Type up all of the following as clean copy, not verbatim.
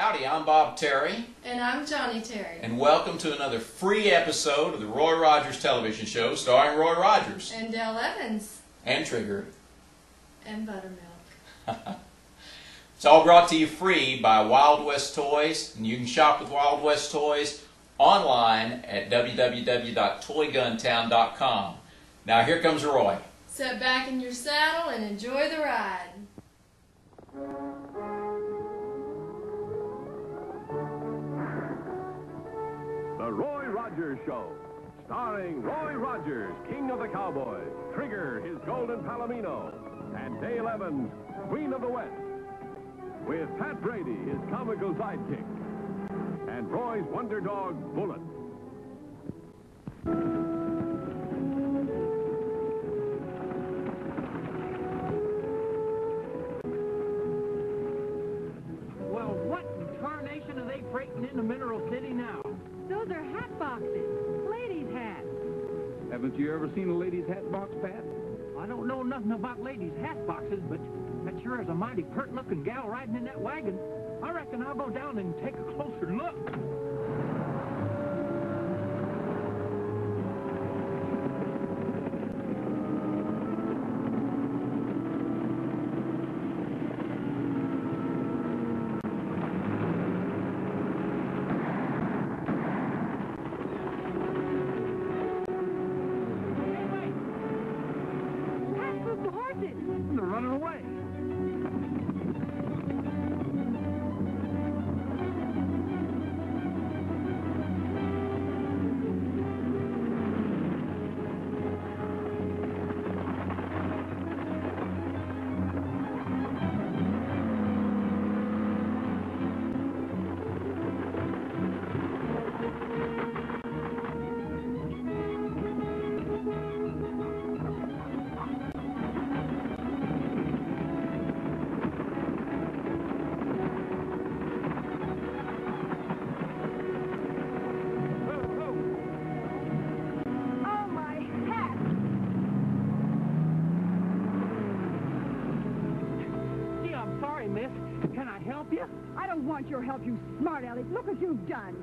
Howdy, I'm Bob Terry. And I'm Johnny Terry. And welcome to another free episode of the Roy Rogers television show starring Roy Rogers. And Dale Evans. And Trigger. And Buttermilk. It's all brought to you free by Wild West Toys. And you can shop with Wild West Toys online at www.toyguntown.com. Now here comes Roy. Sit back in your saddle and enjoy the ride. The Roy Rogers Show, starring Roy Rogers, King of the Cowboys, Trigger, his golden palomino, and Dale Evans, Queen of the West, with Pat Brady, his comical sidekick, and Roy's wonder dog, Bullet. Well, what in tarnation are they freighting into Mineral City now? Those are hat boxes. Ladies' hats. Haven't you ever seen a lady's hat box, Pat? I don't know nothing about ladies' hat boxes, but that sure is a mighty pert-looking gal riding in that wagon. I reckon I'll go down and take a closer look. They're running away. Miss, can I help you? I don't want your help, you smart aleck. Look what you've done.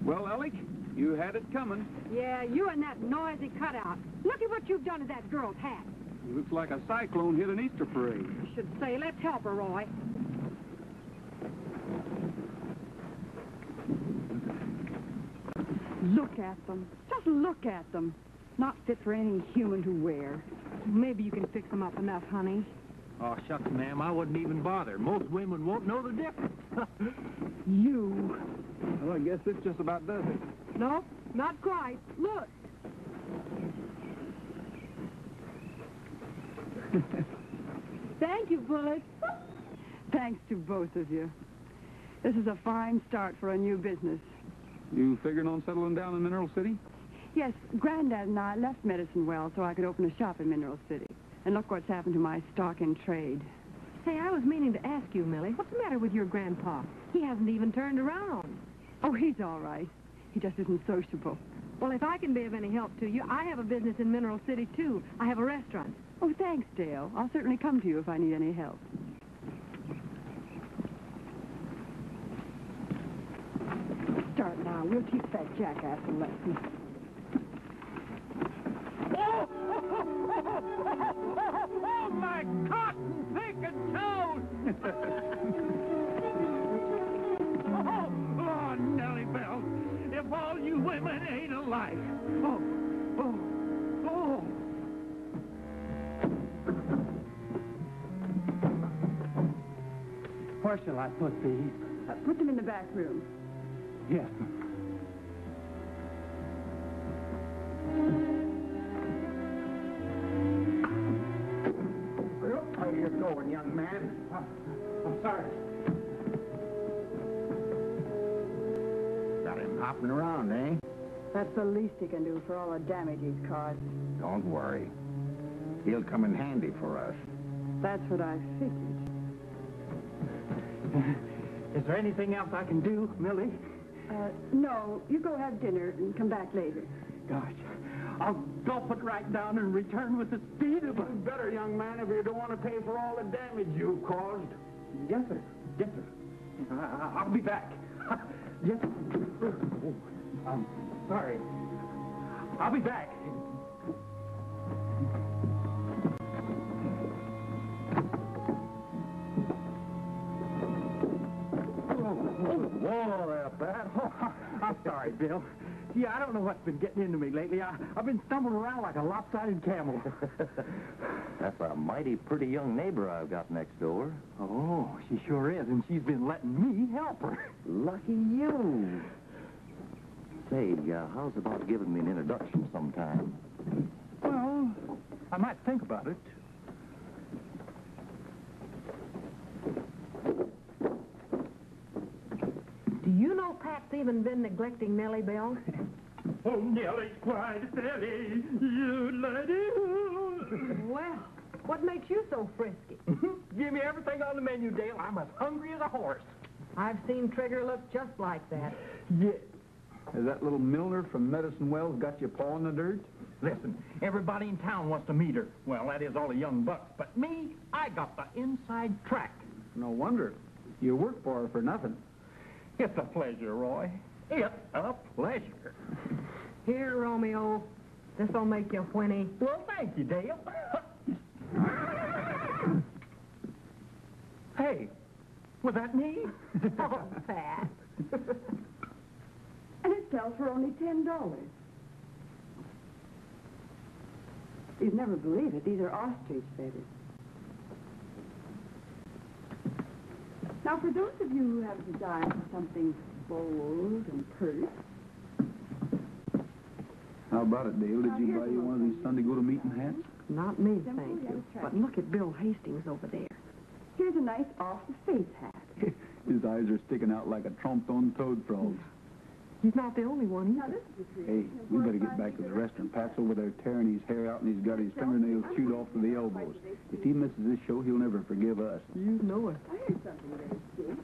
Well, Alec, you had it coming. Yeah, you and that noisy cutout. Look at what you've done to that girl's hat. It looks like a cyclone hit an Easter parade. You should say, let's help her, Roy. Look at them. Just look at them. Not fit for any human to wear. Maybe you can fix them up enough, honey. Oh, shucks, ma'am, I wouldn't even bother. Most women won't know the difference. You. Well, I guess this just about does it. No, not quite. Look. Thank you, Bullet. Thanks to both of you. This is a fine start for a new business. You figuring on settling down in Mineral City? Yes, Granddad and I left Medicine Well so I could open a shop in Mineral City. And look what's happened to my stock in trade. Hey, I was meaning to ask you, Millie, what's the matter with your grandpa? He hasn't even turned around. Oh, he's all right. He just isn't sociable. Well, if I can be of any help to you, I have a business in Mineral City, too. I have a restaurant. Oh, thanks, Dale. I'll certainly come to you if I need any help. Start now. We'll teach that jackass a lesson. Oh, my cotton picking toes! oh, Nellie Bell, if all you women ain't alike. Oh. Where shall I put these? Put them in the back room. Yes. Where you going, young man? I'm sorry. Got him hopping around, eh? That's the least he can do for all the damage he's caused. Don't worry. He'll come in handy for us. That's what I figured. Is there anything else I can do, Millie? No, you go have dinner and come back later. Gosh, I'll gulp it right down and return with the speed of a... You better, young man, if you don't want to pay for all the damage you've caused. Yes, sir. Yes, sir. I'll be back. Yes, sir. I'm sorry. I'll be back. Whoa there, Pat. Oh, I'm sorry, Bill. Yeah, I don't know what's been getting into me lately. I've been stumbling around like a lopsided camel. That's a mighty pretty young neighbor I've got next door. Oh, she sure is, and she's been letting me help her. Lucky you. Say, how's about giving me an introduction sometime? Well, I might think about it. Do you know Pat's even been neglecting Nellie, Bill? Oh, Nellie's quite silly, you lady. Well, what makes you so frisky? Give me everything on the menu, Dale. I'm as hungry as a horse. I've seen Trigger look just like that. Yeah. Has that little Milner from Medicine Wells got you pawing the dirt? Listen, everybody in town wants to meet her. Well, that is all the young bucks. But me, I got the inside track. No wonder. You work for her for nothing. It's a pleasure, Roy. It's a pleasure. Here, Romeo. This'll make you whinny. Well, thank you, Dale. Hey, was that me? Oh, Pat. And it sells for only $10. You'd never believe it. These are ostrich feathers. Now, for those of you who have a desire for something bold and pert... How about it, Dale? Did you buy you one of these Sunday go-to-meeting hats? Not me, thank you. But look at Bill Hastings over there. Here's a nice off-the-face hat. His eyes are sticking out like a tromped-on toad frog. He's not the only one Now, either. this is a Hey, we better get back to the restaurant. Pat's over there tearing his hair out, and he's got his fingernails chewed off to the elbows. If he misses this show, he'll never forgive us. You know it. I heard something very cute.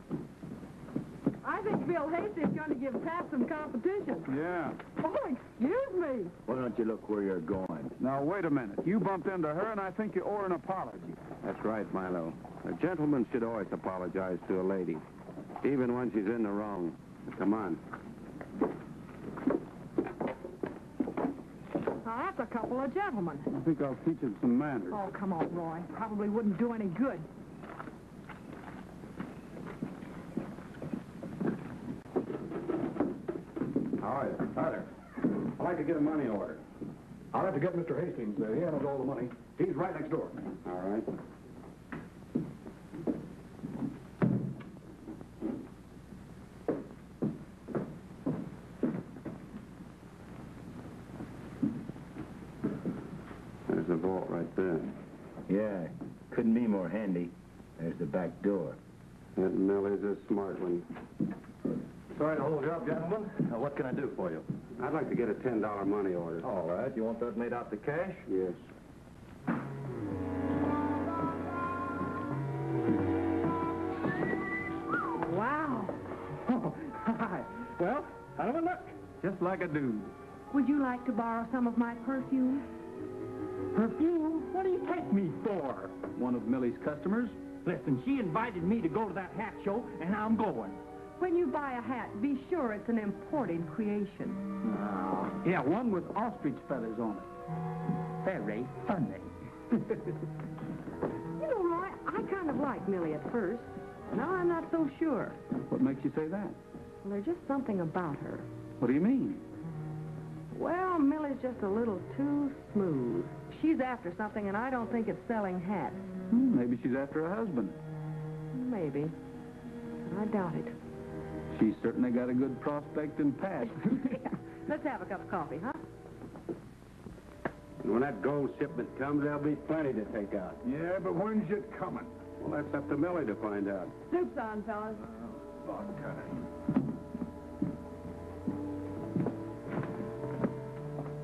I think Bill Hastings is going to give Pat some competition. Yeah. Oh, excuse me. Why don't you look where you're going? Now, wait a minute. You bumped into her, and I think you owe her an apology. That's right, Milo. A gentleman should always apologize to a lady, even when she's in the wrong. Come on. Now, that's a couple of gentlemen. I think I'll teach him some manners. Oh, come on, Roy. Probably wouldn't do any good. How are you? Hi there. I'd like to get a money order. I'll have to get Mr. Hastings. He handles all the money. He's right next door. All right. There's the vault right there. Yeah, couldn't be more handy. There's the back door. That Millie's a smart one. Sorry to hold you up, gentlemen. Now, what can I do for you? I'd like to get a $10 money order. All right, you want that made out to cash? Yes. Wow. Oh, hi. Well, how do I look? Just like a dude. Would you like to borrow some of my perfume? Perfume? What do you take me for? One of Millie's customers. Listen, she invited me to go to that hat show, and I'm going. When you buy a hat, be sure it's an imported creation. Yeah, one with ostrich feathers on it. Very funny. You know, Roy, I kind of liked Millie at first. Now I'm not so sure. What makes you say that? Well, there's just something about her. What do you mean? Well, Millie's just a little too smooth. She's after something, and I don't think it's selling hats. Maybe she's after a husband. Maybe. I doubt it. She's certainly got a good prospect in Pat. Yeah. Let's have a cup of coffee, huh? And when that gold shipment comes, there'll be plenty to take out. Yeah, but when's it coming? Well, that's up to Millie to find out. Soup's on, fellas.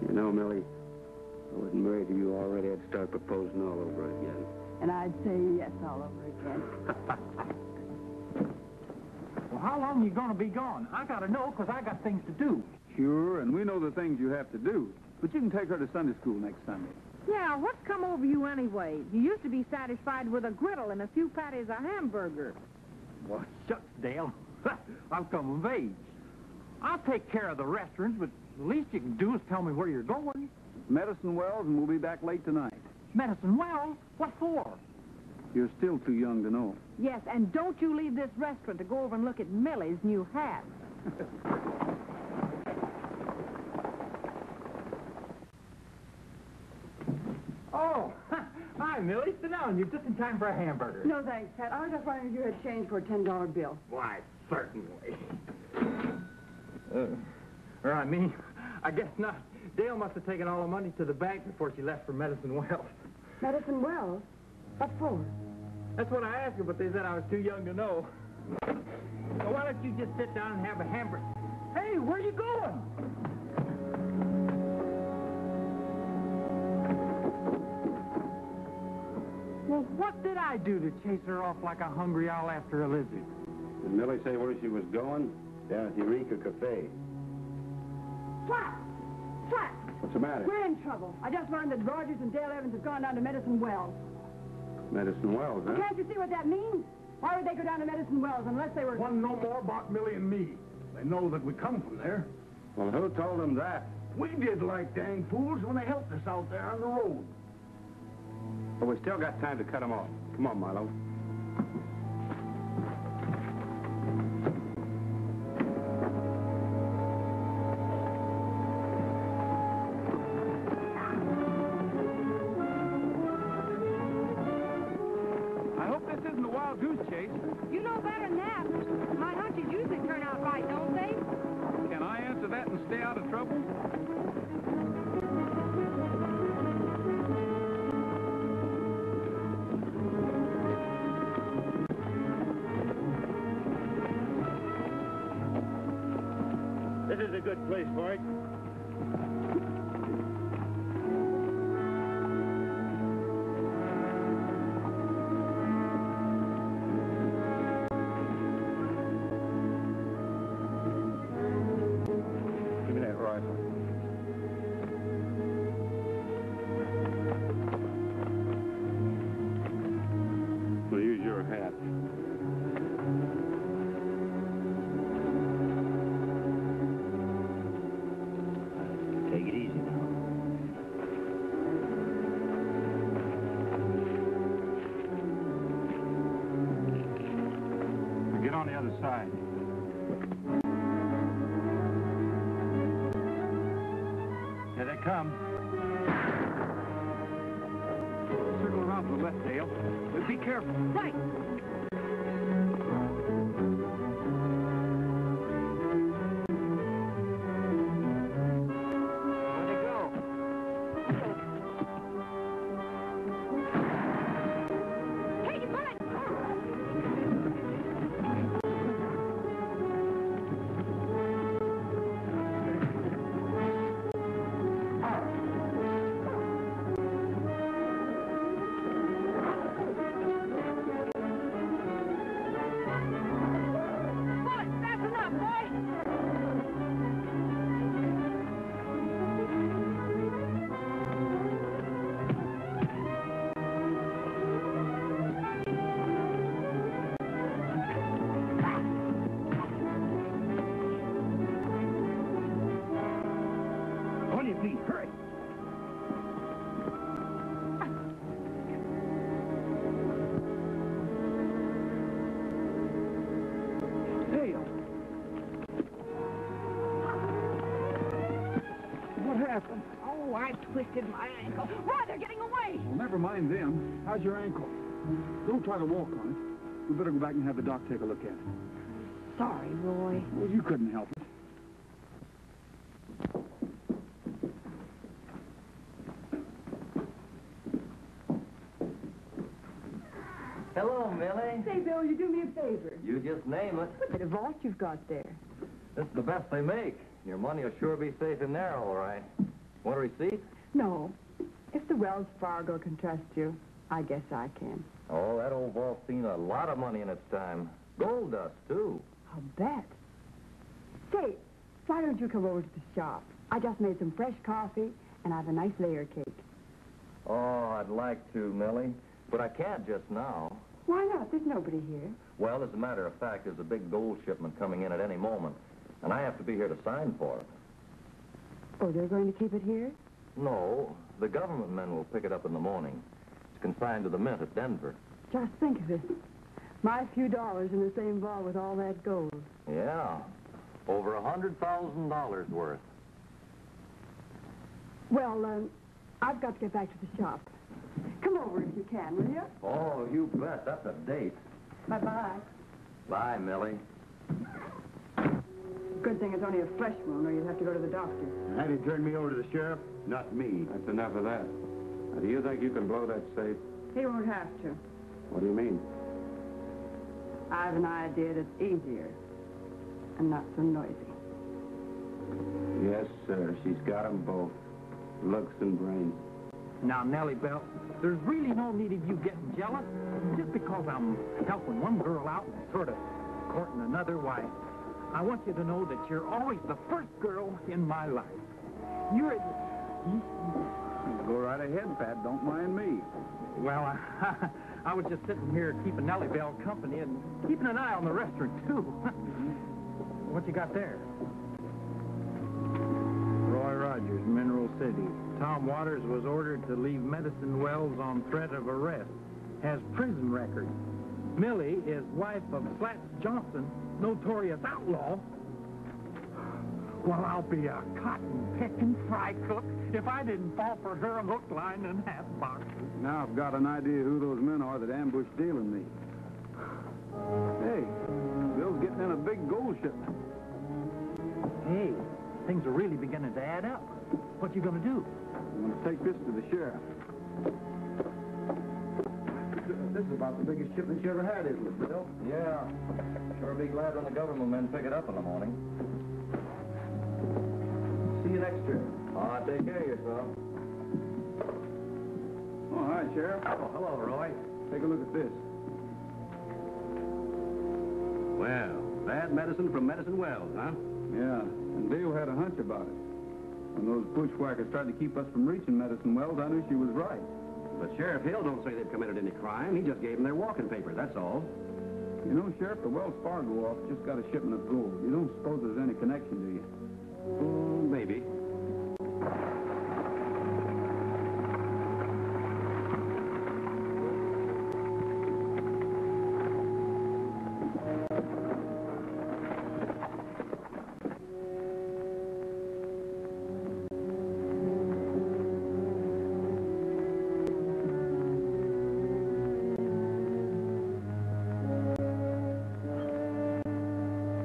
You know, Millie, I wasn't married to you already. I'd start proposing all over again. And I'd say yes all over again. Well, how long are you going to be gone? I got to know, because I got things to do. Sure, and we know the things you have to do. But you can take her to Sunday school next Sunday. Yeah, what's come over you anyway? You used to be satisfied with a griddle and a few patties of hamburger. Well, shucks, Dale. I've come of age. I'll take care of the restaurants, but the least you can do is tell me where you're going. Medicine Wells, and we'll be back late tonight. Medicine Wells? What for? You're still too young to know. Yes, and don't you leave this restaurant to go over and look at Millie's new hat. Oh, hi, Millie. Sit down. You're just in time for a hamburger. No, thanks, Pat. I was just wondering if you had change for a $10 bill. Why, certainly. I guess not. Dale must have taken all the money to the bank before she left for Medicine Wells. Medicine Wells? What for? That's what I asked her, but they said I was too young to know. So why don't you just sit down and have a hamburger? Hey, where are you going? Well, what did I do to chase her off like a hungry owl after a lizard? Did Millie say where she was going? Down at the Eureka Cafe. Flat! Flat! What's the matter? We're in trouble. I just learned that Rogers and Dale Evans have gone down to Medicine Wells. Medicine Wells, huh? Can't you see what that means? Why would they go down to Medicine Wells unless they were... Want to know more about Millie and me? They know that we come from there. Well, who told them that? We did like dang fools when they helped us out there on the road. But we still got time to cut them off. Come on, Milo. I hope this isn't a wild goose chase. You know better than that. My hunches usually turn out right, don't they? Can I answer that and stay out of trouble? This is a good place for it. Give me that rifle. We'll use your hat. Take it easy now. Get on the other side. Here they come. Circle around to the left, Dale. But be careful. Right. Where'd they go? Hey, you bullet! Bullet, that's enough, boy! On your feet, hurry. Dale. What happened? Oh, I twisted my ankle. Roy, they're getting away! Well, never mind them. How's your ankle? Don't try to walk on it. We better go back and have the doc take a look at it. Sorry, Roy. Well, you couldn't help it. Hello, Millie. Say, Bill, you do me a favor. You just name it. What a vault you've got there. This is the best they make. Your money will sure be safe in there, all right. Want a receipt? No. If the Wells Fargo can trust you, I guess I can. Oh, that old vault's seen a lot of money in its time. Gold dust, too. I'll bet. Say, why don't you come over to the shop? I just made some fresh coffee, And I have a nice layer cake. Oh, I'd like to, Millie, but I can't just now. Why not? There's nobody here. Well, as a matter of fact, there's a big gold shipment coming in at any moment, and I have to be here to sign for it. Oh, they're going to keep it here? No, the government men will pick it up in the morning. It's consigned to the mint at Denver. Just think of it. My few dollars in the same vault with all that gold. Yeah, over $100,000 worth. Well, I've got to get back to the shop. Come over if you can, will you? Oh, you bet. That's a date. Bye-bye. Bye, Millie. Good thing it's only a flesh wound, or you'd have to go to the doctor. Have you turned me over to the sheriff? Not me. That's enough of that. Now, do you think you can blow that safe? He won't have to. What do you mean? I have an idea that's easier and not so noisy. Yes, sir. She's got 'em both. Looks and brains. Now, Nellie Bell, there's really no need of you getting jealous. Just because I'm helping one girl out and sort of courting another, why, I want you to know that you're always the first girl in my life. You're... Go right ahead, Pat. Don't mind me. Well, I was just sitting here keeping Nellie Bell company and keeping an eye on the restaurant, too. What you got there? Roy Rogers, Mineral City. Tom Waters was ordered to leave Medicine Wells on threat of arrest. Has prison record. Millie is wife of Slats Johnson, notorious outlaw. Well, I'll be a cotton-picking fry cook if I didn't fall for her hook, line, and hat box. Now I've got an idea who those men are that ambushed Dale and me. Hey, Bill's getting in a big gold shipment. Hey, things are really beginning to add up. What you gonna do? I'm going to take this to the sheriff. This is about the biggest shipment you ever had, isn't it, Bill? Yeah. Sure be glad when the government men pick it up in the morning. See you next trip. Take care of yourself. Oh, hi, Sheriff. Oh, hello, Roy. Take a look at this. Well, bad medicine from Medicine Wells, huh? Yeah, and Dale had a hunch about it. When those bushwhackers tried to keep us from reaching Medicine Wells, I knew she was right. But Sheriff Hill don't say they've committed any crime. He just gave them their walking papers, that's all. You know, Sheriff, the Wells Fargo office just got a shipment of gold. You don't suppose there's any connection, do you? Maybe.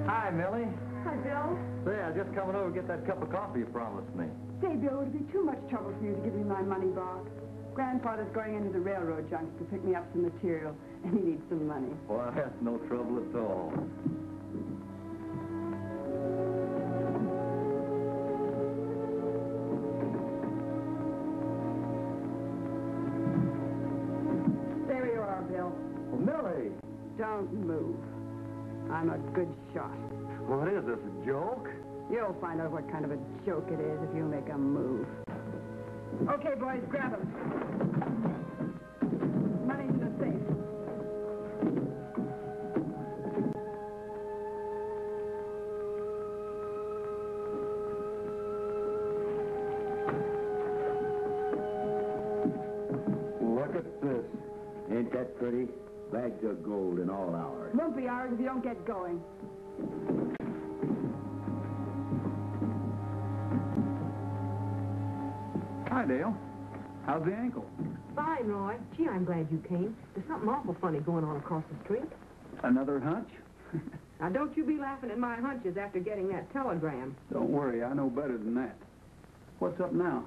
Hi, Millie. Hi, Bill. Say, I just coming over to get that cup of coffee you promised me. Say, Bill, would it be too much trouble for you to give me my money box? Grandfather's going into the railroad junction to pick me up some material, and he needs some money. Well, that's no trouble at all. There you are, Bill. Well, Millie! Don't move. I'm a good shot. What is this, a joke? You'll find out what kind of a joke it is if you make a move. Okay, boys, grab them. Money's in the safe. Look at this. Ain't that pretty? Bags of gold in all hours. Won't be ours if you don't get going. Hi, Dale. How's the ankle? Fine, Roy. Gee, I'm glad you came. There's something awful funny going on across the street. Another hunch? Now, don't you be laughing at my hunches after getting that telegram. Don't worry, I know better than that. What's up now?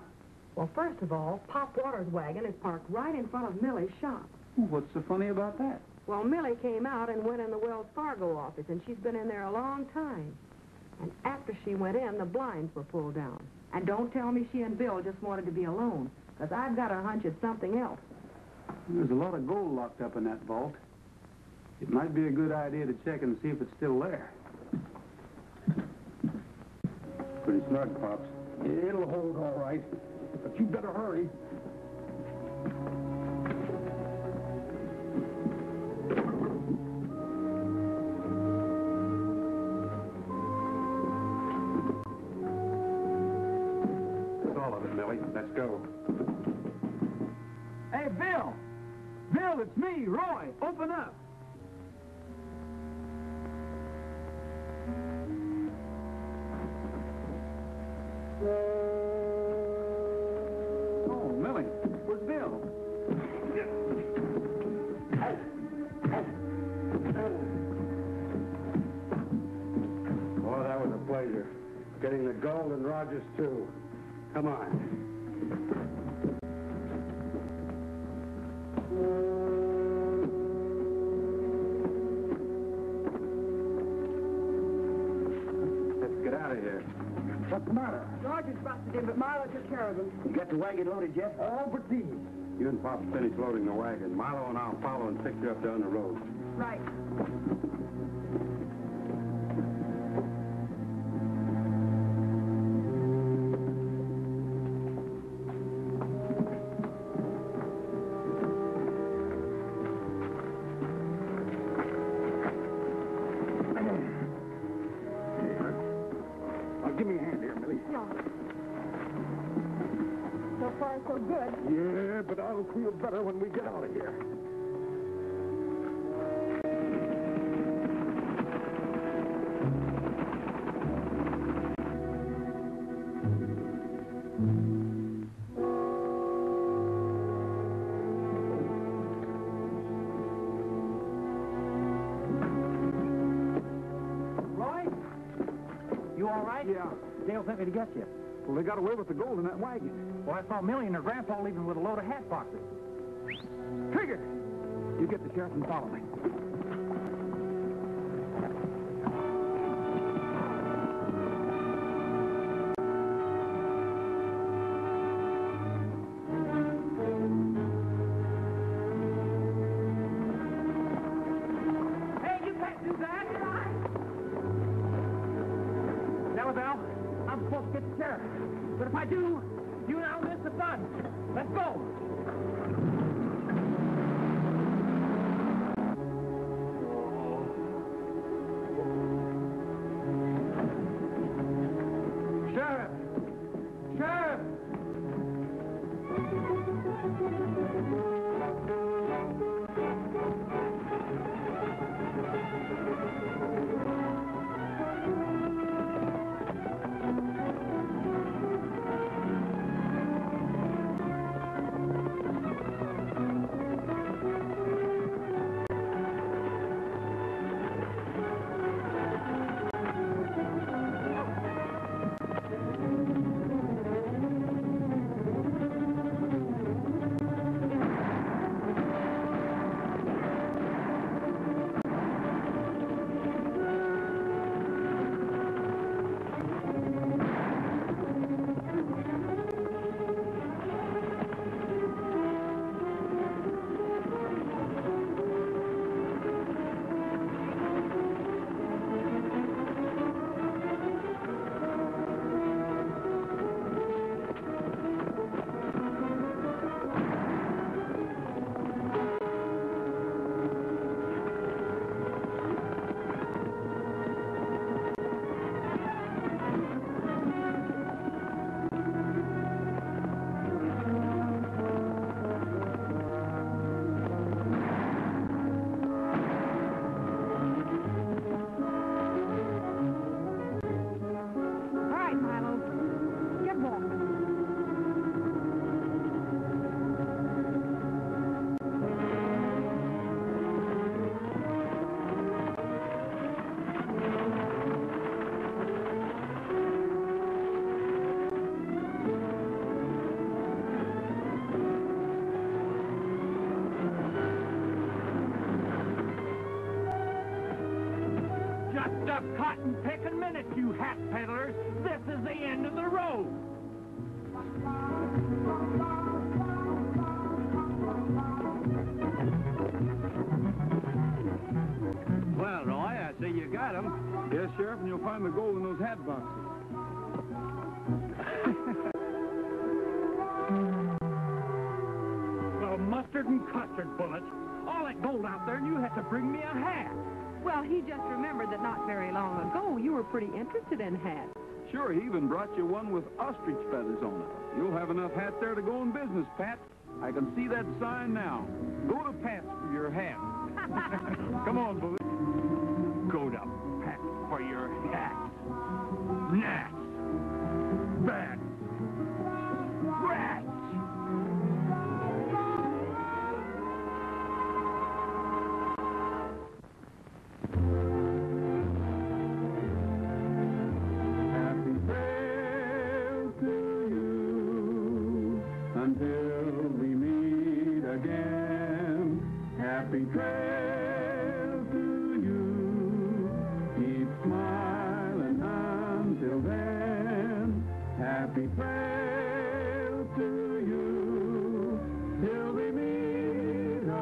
Well, first of all, Pop Waters' wagon is parked right in front of Millie's shop. What's so funny about that? Well, Millie came out and went in the Wells Fargo office, and she's been in there a long time. And after she went in, the blinds were pulled down. And don't tell me she and Bill just wanted to be alone, because I've got a hunch it's something else. There's a lot of gold locked up in that vault. It might be a good idea to check and see if it's still there. Pretty snug, Pops. It'll hold all right. but you better hurry. That's all of it, Millie. Let's go. Hey, Bill! Bill, it's me, Roy. Open up. Oh, Millie, where's Bill? Boy, that was a pleasure. Getting the gold and Rogers, too. Come on. Let's get out of here. What's the matter? Rogers busted in, but Milo took care of him. You got the wagon loaded yet? All but these. You and Pop finish loading the wagon. Milo and I'll follow and pick you up down the road. Right. Now, give me a hand here, Millie. No. So far, so good. Yeah, but I'll feel better when we get out of here. Roy? You all right? Yeah. Dale sent me to get you. Well, they got away with the gold in that wagon. Well, I saw Millie and her grandpa leaving with a load of hat boxes. Trigger! You get the sheriff and follow me. Hey, you can't do that! Delabelle, I'm supposed to get the sheriff. But if I do, you and I'll miss the fun. Let's go! Sheriff! Sheriff! All right, Milo. Get walking. Just a cotton-picking minute, you hat peddlers. This is the end of the road. Well, Roy, I see you got him. Yes, Sheriff, and you'll find the gold in those hat boxes. mustard and custard bullets. All that gold out there, and you had to bring me a hat. Well, he just remembered that not very long ago you were pretty interested in hats. Sure, he even brought you one with ostrich feathers on it. You'll have enough hat there to go in business, Pat. I can see that sign now. Go to Pat's for your hat. Come on, Bully. Go to Pat's for your hat. Gnats. Bats. Rats. Happy trail to you until we meet again. Happy trail to you. Keep smiling until then. Happy trail to you till we meet again.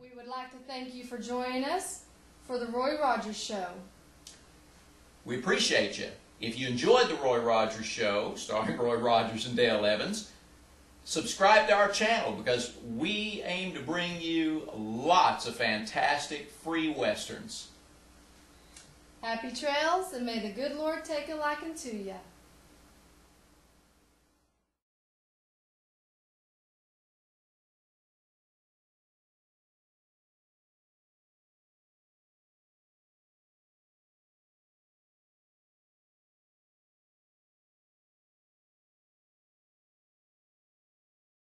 We would like to thank you for joining us for the Roy Rogers Show. We appreciate you. If you enjoyed the Roy Rogers Show, starring Roy Rogers and Dale Evans, subscribe to our channel because we aim to bring you lots of fantastic free westerns. Happy trails, and may the good Lord take a liking to you.